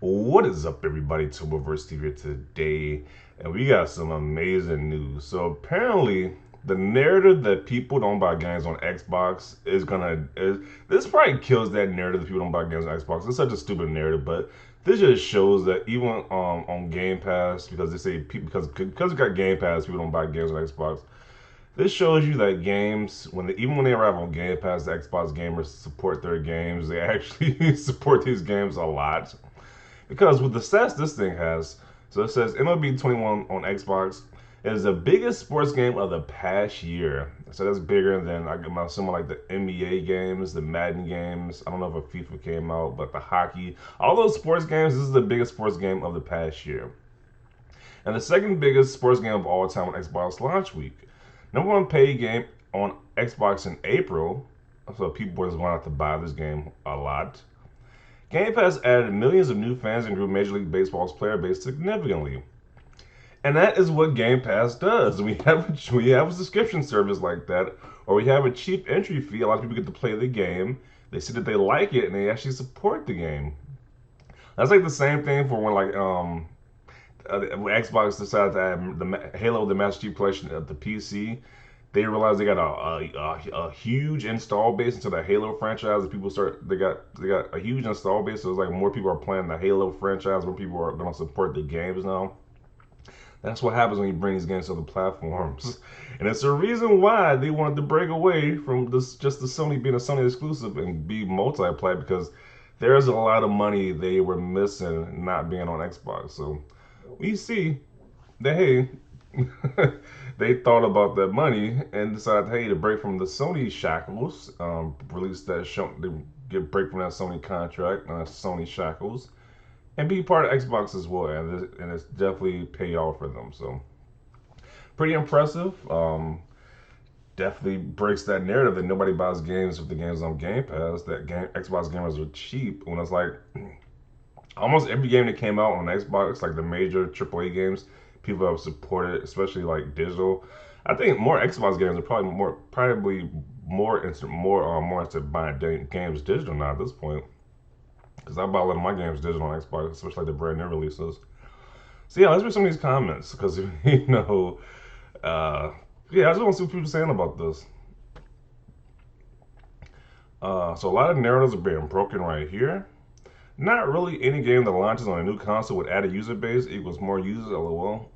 What is up, everybody? Turboverse TV here today, and we got some amazing news. So apparently, the narrative that people don't buy games on Xbox this probably kills that narrative that people don't buy games on Xbox. It's such a stupid narrative, but this just shows that even on Game Pass, because they say people because we got Game Pass, people don't buy games on Xbox. This shows you that games, even when they arrive on Game Pass, the Xbox gamers support their games. They actually support these games a lot. Because with the stats this thing has, so it says MLB 21 on Xbox is the biggest sports game of the past year. So that's bigger than I'm assuming like the NBA games, the Madden games. I don't know if a FIFA came out, but the hockey, all those sports games. This is the biggest sports game of the past year, and the second biggest sports game of all time on Xbox launch week. Number one paid game on Xbox in April, so people just going out to buy this game a lot. Game Pass added millions of new fans and grew Major League Baseball's player base significantly. And that is what Game Pass does. We have a subscription service like that, or we have a cheap entry fee. A lot of people get to play the game. They see that they like it, and they actually support the game. That's like the same thing for when Xbox decided to add the Halo the Master Chief Collection of the PC. They realized they got a huge install base into the Halo franchise. People they got a huge install base. So it's like more people are playing the Halo franchise. More people are going to support the games now. That's what happens when you bring these games to the platforms, and it's the reason why they wanted to break away from this just the Sony being a Sony exclusive and be multiplayer, because there's a lot of money they were missing not being on Xbox. So we see that, hey, they thought about that money and decided, hey, to break from the Sony shackles, release that show, they get break from that Sony contract, Sony shackles, and be part of Xbox as well. And it's definitely paid off for them. So pretty impressive. Definitely breaks that narrative that nobody buys games if the game's on Game Pass. That Xbox gamers are cheap, when it's like almost every game that came out on Xbox, like the major AAA games, people have supported, especially like digital. I think more Xbox games are probably more into buying games digital now at this point. Because I buy a lot of my games digital on Xbox, especially the brand new releases. So yeah, let's read some of these comments because uh, yeah, I just want to see what people are saying about this. So a lot of narratives are being broken right here. Not really any game that launches on a new console with added user base equals more users, lol.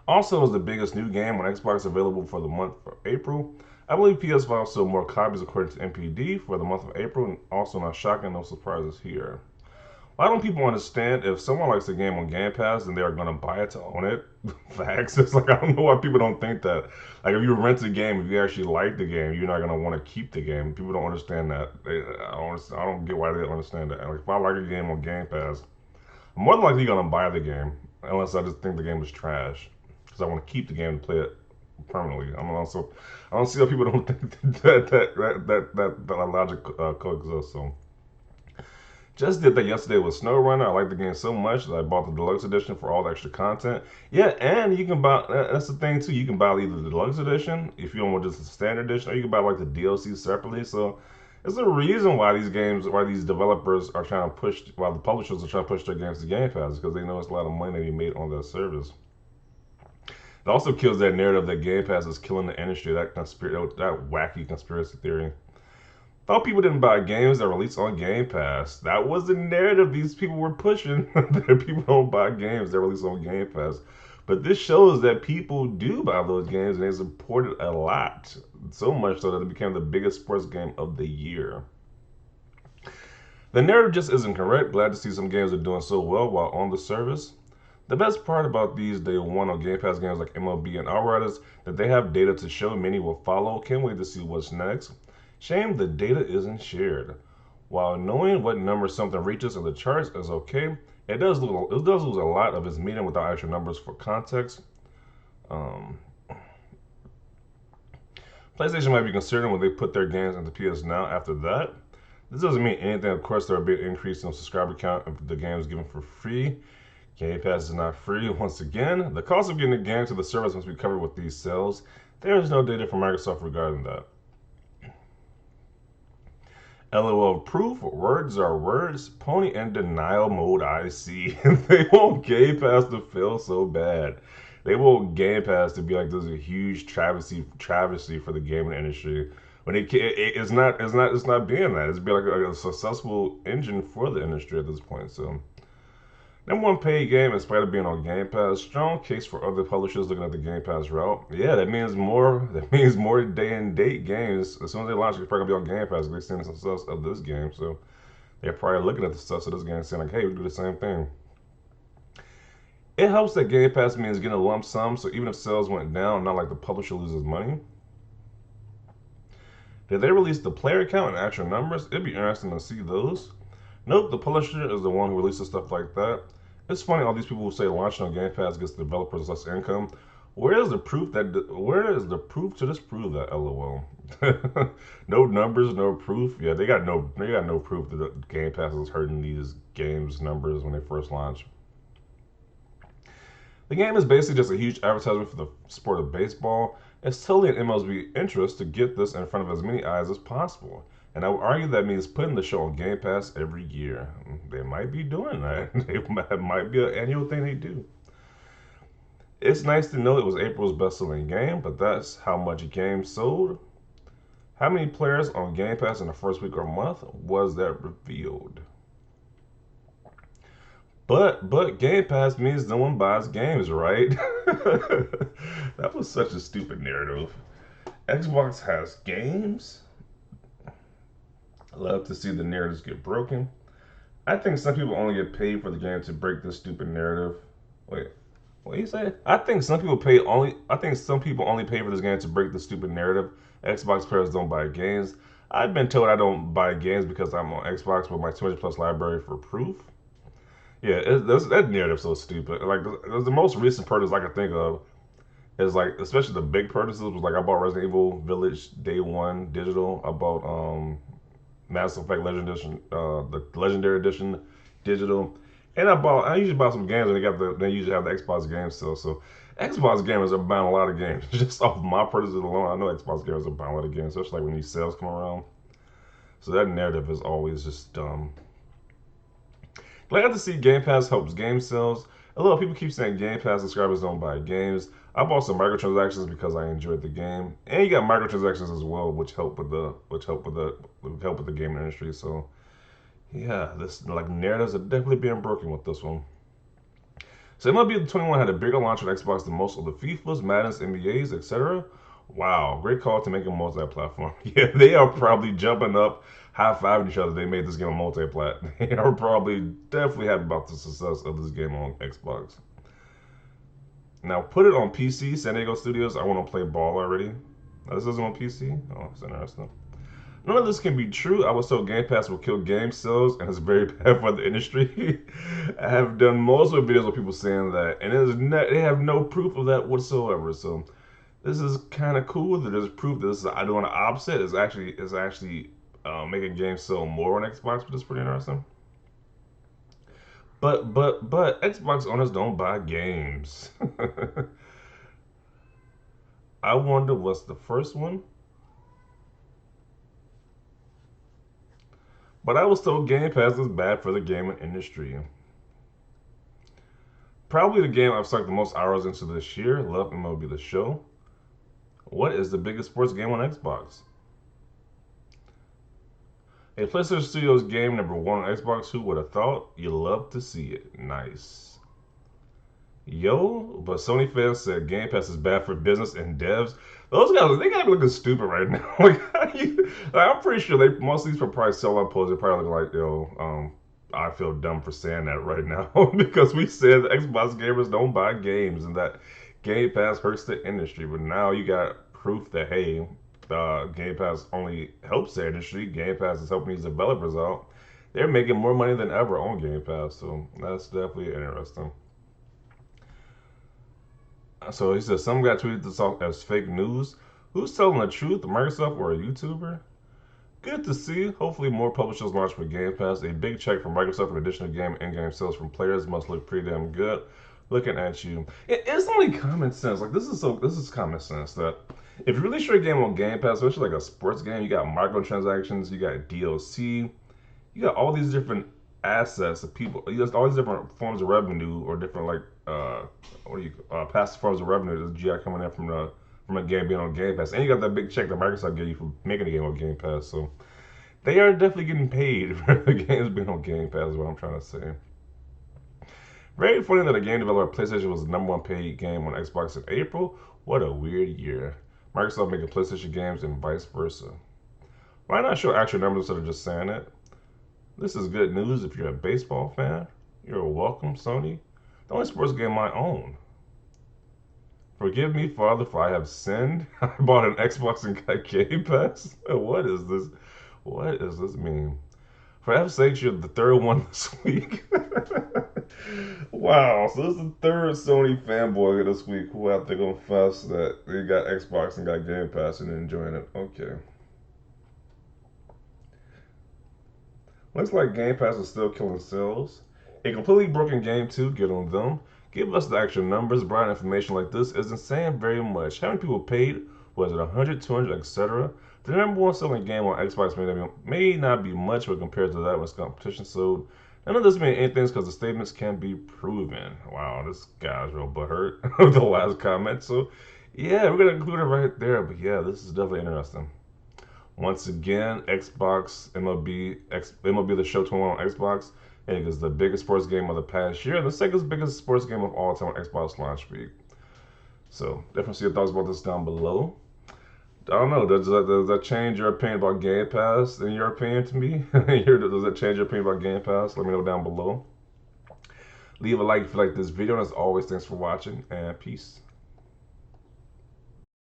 Also, is the biggest new game on Xbox available for the month of April. I believe PS5 sold more copies according to NPD for the month of April, and also not shocking, no surprises here. Why don't people understand if someone likes a game on Game Pass, then they are going to buy it to own it? Facts. It's like, I don't know why people don't think that. Like, if you rent a game, if you actually like the game, you're not going to want to keep the game. People don't understand that. I don't get why they don't understand that. Like, if I like a game on Game Pass, I'm more than likely going to buy the game, unless I just think the game is trash. Because I want to keep the game and play it permanently. I don't see how people don't think that logic coexists. So. Just did that yesterday with SnowRunner. I like the game so much that I bought the deluxe edition for all the extra content. Yeah, and you can buy, that's the thing too, you can buy either the deluxe edition if you don't want just the standard edition, or you can buy like the DLC separately. So there's a reason why these developers are trying to push, while the publishers are trying to push their games to Game Pass, because they know it's a lot of money to be made on that service. It also kills that narrative that Game Pass is killing the industry, that wacky conspiracy theory. Thought people didn't buy games that release on Game Pass. That was the narrative these people were pushing. That people don't buy games that release on Game Pass. But this shows that people do buy those games, and they support it a lot. So much so that it became the biggest sports game of the year. The narrative just isn't correct. Glad to see some games are doing so well while on the service. The best part about these day one on Game Pass games like MLB and Outriders that they have data to show many will follow. Can't wait to see what's next. Shame the data isn't shared. While knowing what number something reaches in the charts is okay, it does lose a lot of its meaning without actual numbers for context. PlayStation might be considering when they put their games into PS Now after that. This doesn't mean anything. Of course, there will be an increase in subscriber count if the game is given for free. Game Pass is not free. Once again, the cost of getting a game to the service must be covered with these sales. There is no data from Microsoft regarding that. LOL proof, words are words, pony and denial mode I see. They want Game Pass to feel so bad. They want Game Pass to be like this is a huge travesty for the gaming industry. When it's not being that. It's being like a successful engine for the industry at this point. So number one paid game, in spite of being on Game Pass, strong case for other publishers looking at the Game Pass route. Yeah, that means more. That means more day and date games. As soon as they launch, it's probably gonna be on Game Pass. They're seeing the success of this game, so they're probably looking at the success of this game, and saying like, "Hey, we do the same thing." It helps that Game Pass means getting a lump sum, so even if sales went down, not like the publisher loses money. Did they release the player count and actual numbers? It'd be interesting to see those. Nope, the publisher is the one who releases stuff like that. It's funny all these people who say launching on Game Pass gets the developers less income. Where is the proof to disprove that? LOL. No numbers, no proof. Yeah, they got no proof that Game Pass is hurting these games numbers when they first launch. The game is basically just a huge advertisement for the sport of baseball. It's totally in MLB interest to get this in front of as many eyes as possible. And I would argue that means putting the show on Game Pass every year. They might be doing that. It might be an annual thing they do. It's nice to know it was April's best-selling game, but that's how much games sold. How many players on Game Pass in the first week or month was that revealed? But Game Pass means no one buys games, right? That was such a stupid narrative. Xbox has games. I love to see the narratives get broken. I think some people only get paid for the game to break this stupid narrative. Wait, what do you say? I think some people only pay for this game to break the stupid narrative. Xbox players don't buy games. I've been told I don't buy games because I'm on Xbox with my 200 plus library for proof. Yeah, that narrative's so stupid. Like the most recent purchase I can think of is like, especially the big purchases was like I bought Resident Evil Village day one digital. I bought Mass Effect Legend Edition, the Legendary Edition digital, and I usually buy some games and they usually have the Xbox games still. So Xbox gamers are buying a lot of games just off my purchases alone. I know Xbox gamers are buying a lot of games, especially like when these sales come around. So that narrative is always just dumb. Glad to see Game Pass helps game sales. A lot of people keep saying Game Pass subscribers don't buy games. I bought some microtransactions because I enjoyed the game, and you got microtransactions as well, which help with the gaming industry. So yeah, this like narratives are definitely being broken with this one. So MLB 21 had a bigger launch on Xbox than most of the FIFAs, Maddens, NBAs, etc. Wow, great call to make it multi-platform. Yeah, they are probably jumping up, high-fiving each other. They made this game a multi-plat. They are probably definitely happy about the success of this game on Xbox. Now, put it on PC, San Diego Studios. I want to play ball already. Now, this isn't on PC? Oh, it's interesting. None of this can be true. I was told Game Pass will kill game sales, and it's very bad for the industry. I have done multiple videos with people saying that, and they have no proof of that whatsoever. So this is kind of cool that there's proof that this is doing the opposite. Is actually making games sell more on Xbox, which is pretty interesting. But Xbox owners don't buy games. I wonder what's the first one. But I was told Game Pass is bad for the gaming industry. Probably the game I've sunk the most hours into this year. Love MLB The Show. What is the biggest sports game on Xbox? A PlayStation Studios game number one on Xbox. Who would have thought? You love to see it. Nice. Yo, but Sony fans said Game Pass is bad for business and devs. Those guys, they gotta be looking stupid right now. I'm pretty sure most of these will probably sell out posts. They're probably looking like, I feel dumb for saying that right now because we said the Xbox gamers don't buy games and that Game Pass hurts the industry. But now you got proof that hey, Game Pass only helps the industry. Game Pass is helping these developers out. They're making more money than ever on Game Pass, so that's definitely interesting. So he says some guy tweeted this off as fake news. Who's telling the truth, Microsoft or a YouTuber? Good to see. Hopefully more publishers launch with Game Pass. A big check from Microsoft in addition to game and in-game sales from players must look pretty damn good. Looking at you. It's only common sense. Like this is common sense that If you really straight game on Game Pass, especially like a sports game, you got microtransactions, you got DLC, you got all these different assets of people. You got all these different forms of revenue or different like what do you passive forms of revenue that you got coming in from a game being on Game Pass, and you got that big check that Microsoft gave you for making a game on Game Pass. So they are definitely getting paid for the games being on Game Pass. Is what I'm trying to say. Very funny that a game developer PlayStation was the number one paid game on Xbox in April. What a weird year. Microsoft making PlayStation games and vice versa. Why not show actual numbers instead of just saying it? This is good news if you're a baseball fan. You're welcome, Sony. The only sports game I own. Forgive me, Father, for I have sinned. I bought an Xbox and got Game Pass. What is this? What does this mean? For F's sake, you're the third one this week. Wow, so this is the third Sony fanboy this week who have to confess that they got Xbox and got Game Pass and enjoying it. Okay. Looks like Game Pass is still killing sales. A completely broken game too, get on them. Give us the actual numbers. Broad information like this isn't saying very much. How many people paid? Was it 100, 200, etc.? The number one selling game on Xbox may not be much, but compared to that, when it's competition sold, none of this means anything because the statements can be proven. Wow, this guy's real butthurt with the last comment. So, yeah, we're gonna include it right there. But yeah, this is definitely interesting. Once again, Xbox MLB The Show 21 on Xbox. It is the biggest sports game of the past year, and the second biggest sports game of all time on Xbox launch week. So definitely see your thoughts about this down below. I don't know. Does that change your opinion about Game Pass? In your opinion, to me, does that change your opinion about Game Pass? Let me know down below. Leave a like if you like this video. And as always, thanks for watching and peace.